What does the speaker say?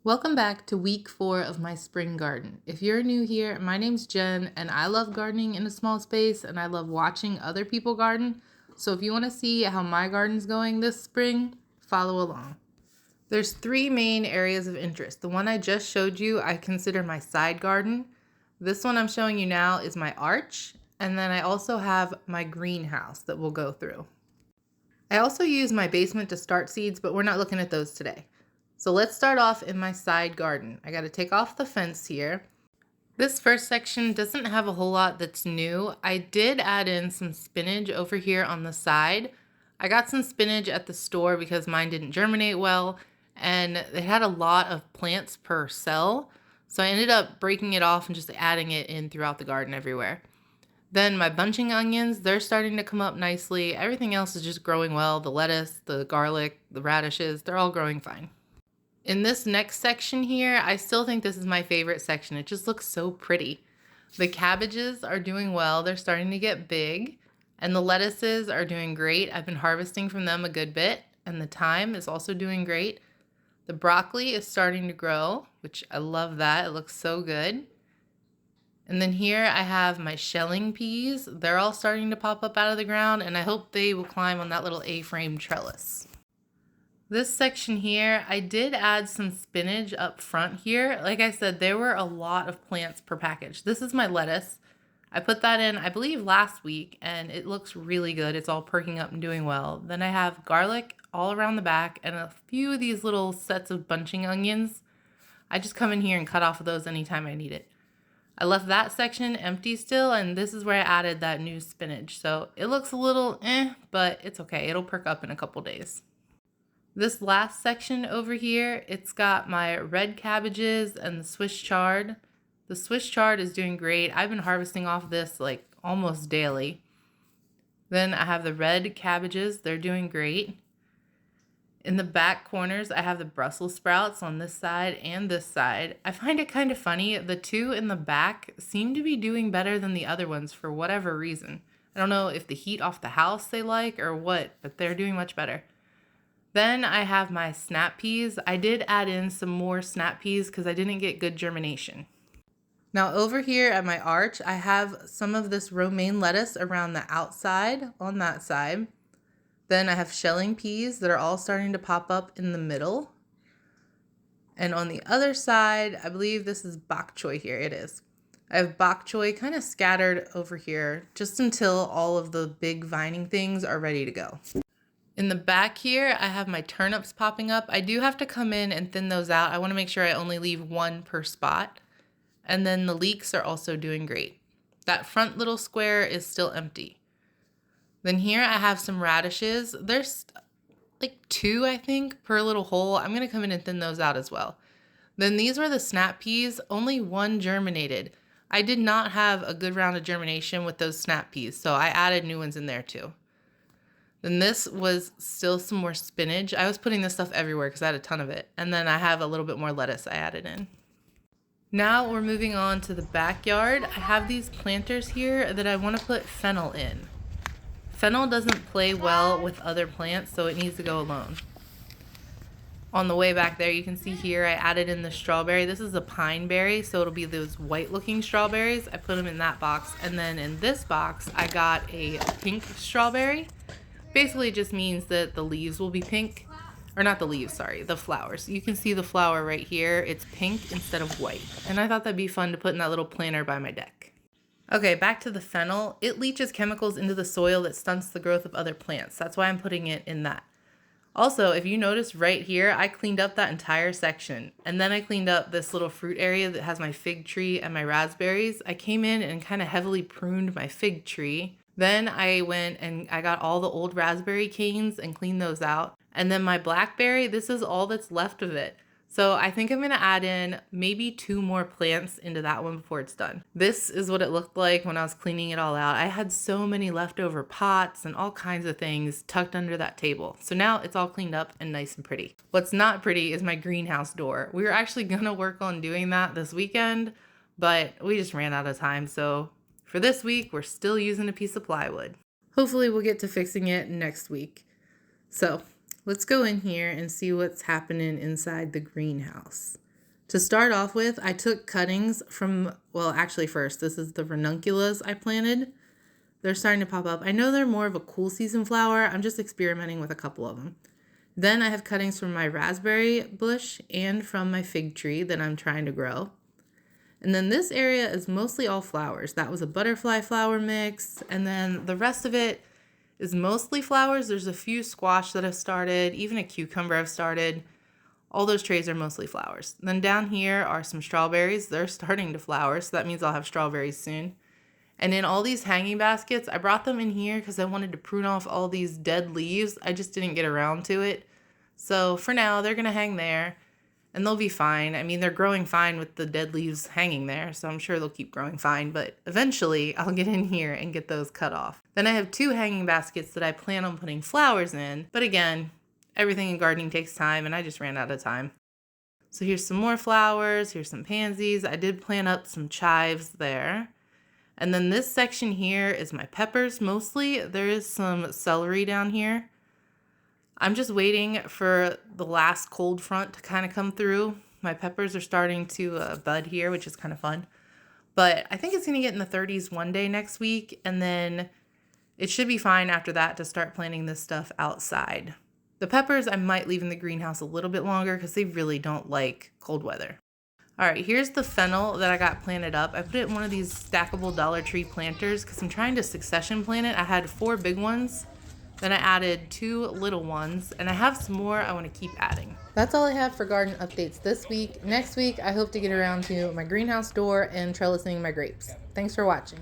Welcome back to week 4 of my spring garden. If you're new here, my name's Jen and I love gardening in a small space and I love watching other people garden. So if you want to see how my garden's going this spring, follow along. There's 3 main areas of interest. The one I just showed you, I consider my side garden. This one I'm showing you now is my arch, and then I also have my greenhouse that we'll go through. I also use my basement to start seeds, but we're not looking at those today. So let's start off in my side garden. I got to take off the fence here. This first section doesn't have a whole lot that's new. I did add in some spinach over here on the side. I got some spinach at the store because mine didn't germinate well, and it had a lot of plants per cell. So I ended up breaking it off and just adding it in throughout the garden everywhere. Then my bunching onions, they're starting to come up nicely. Everything else is just growing well. The lettuce, the garlic, the radishes, they're all growing fine. In this next section here, I still think this is my favorite section. It just looks so pretty. The cabbages are doing well. They're starting to get big. And the lettuces are doing great. I've been harvesting from them a good bit. And the thyme is also doing great. The broccoli is starting to grow, which I love that. It looks so good. And then here I have my shelling peas. They're all starting to pop up out of the ground, and I hope they will climb on that little A-frame trellis. This section here, I did add some spinach up front here. Like I said, there were a lot of plants per package. This is my lettuce. I put that in, I believe, last week, and it looks really good. It's all perking up and doing well. Then I have garlic all around the back and a few of these little sets of bunching onions. I just come in here and cut off of those anytime I need it. I left that section empty still, and this is where I added that new spinach. So it looks a little but it's okay. It'll perk up in a couple days. This last section over here, it's got my red cabbages and the Swiss chard. The Swiss chard is doing great. I've been harvesting off this like almost daily. Then I have the red cabbages. They're doing great. In the back corners, I have the Brussels sprouts on this side and this side. I find it kind of funny. The two in the back seem to be doing better than the other ones for whatever reason. I don't know if the heat off the house they like or what, but they're doing much better. Then I have my snap peas. I did add in some more snap peas because I didn't get good germination. Now over here at my arch, I have some of this romaine lettuce around the outside on that side. Then I have shelling peas that are all starting to pop up in the middle. And on the other side, I believe this is bok choy here. It is. I have bok choy kind of scattered over here just until all of the big vining things are ready to go. In the back here, I have my turnips popping up. I do have to come in and thin those out. I want to make sure I only leave one per spot. And then the leeks are also doing great. That front little square is still empty. Then here I have some radishes. There's like 2, I think, per little hole. I'm going to come in and thin those out as well. Then these were the snap peas. Only one germinated. I did not have a good round of germination with those snap peas, so I added new ones in there too. Then this was still some more spinach. I was putting this stuff everywhere because I had a ton of it. And then I have a little bit more lettuce I added in. Now we're moving on to the backyard. I have these planters here that I want to put fennel in. Fennel doesn't play well with other plants, so it needs to go alone. On the way back there, you can see here I added in the strawberry. This is a pine berry, so it'll be those white looking strawberries. I put them in that box. And then in this box, I got a pink strawberry. Basically, it just means that the leaves will be pink. Or not the leaves, sorry, the flowers. You can see the flower right here. It's pink instead of white. And I thought that'd be fun to put in that little planter by my deck. Okay, back to the fennel. It leaches chemicals into the soil that stunts the growth of other plants. That's why I'm putting it in that. Also, if you notice right here, I cleaned up that entire section. And then I cleaned up this little fruit area that has my fig tree and my raspberries. I came in and kind of heavily pruned my fig tree. Then I went and I got all the old raspberry canes and cleaned those out. And then my blackberry, this is all that's left of it. So I think I'm going to add in maybe 2 more plants into that one before it's done. This is what it looked like when I was cleaning it all out. I had so many leftover pots and all kinds of things tucked under that table. So now it's all cleaned up and nice and pretty. What's not pretty is my greenhouse door. We were actually going to work on doing that this weekend, but we just ran out of time. So for this week, we're still using a piece of plywood. Hopefully we'll get to fixing it next week. So let's go in here and see what's happening inside the greenhouse. To start off with, I took cuttings from, well, actually first, this is the ranunculus I planted. They're starting to pop up. I know they're more of a cool season flower. I'm just experimenting with a couple of them. Then I have cuttings from my raspberry bush and from my fig tree that I'm trying to grow. And then this area is mostly all flowers. That was a butterfly flower mix. And then the rest of it is mostly flowers. There's a few squash that I've started, even a cucumber I've started. All those trays are mostly flowers. Then down here are some strawberries. They're starting to flower, so that means I'll have strawberries soon. And in all these hanging baskets, I brought them in here because I wanted to prune off all these dead leaves. I just didn't get around to it. So for now, they're going to hang there, and they'll be fine. I mean, they're growing fine with the dead leaves hanging there, so I'm sure they'll keep growing fine. But eventually, I'll get in here and get those cut off. Then I have 2 hanging baskets that I plan on putting flowers in. But again, everything in gardening takes time, and I just ran out of time. So here's some more flowers. Here's some pansies. I did plant up some chives there. And then this section here is my peppers mostly. There is some celery down here. I'm just waiting for the last cold front to kind of come through. My peppers are starting to bud here, which is kind of fun. But I think it's going to get in the 30s one day next week. And then it should be fine after that to start planting this stuff outside. The peppers I might leave in the greenhouse a little bit longer because they really don't like cold weather. All right, here's the fennel that I got planted up. I put it in one of these stackable Dollar Tree planters because I'm trying to succession plant it. I had 4 big ones, then I added 2 little ones, and I have some more I want to keep adding. That's all I have for garden updates this week. Next week, I hope to get around to my greenhouse door and trellising my grapes. Thanks for watching.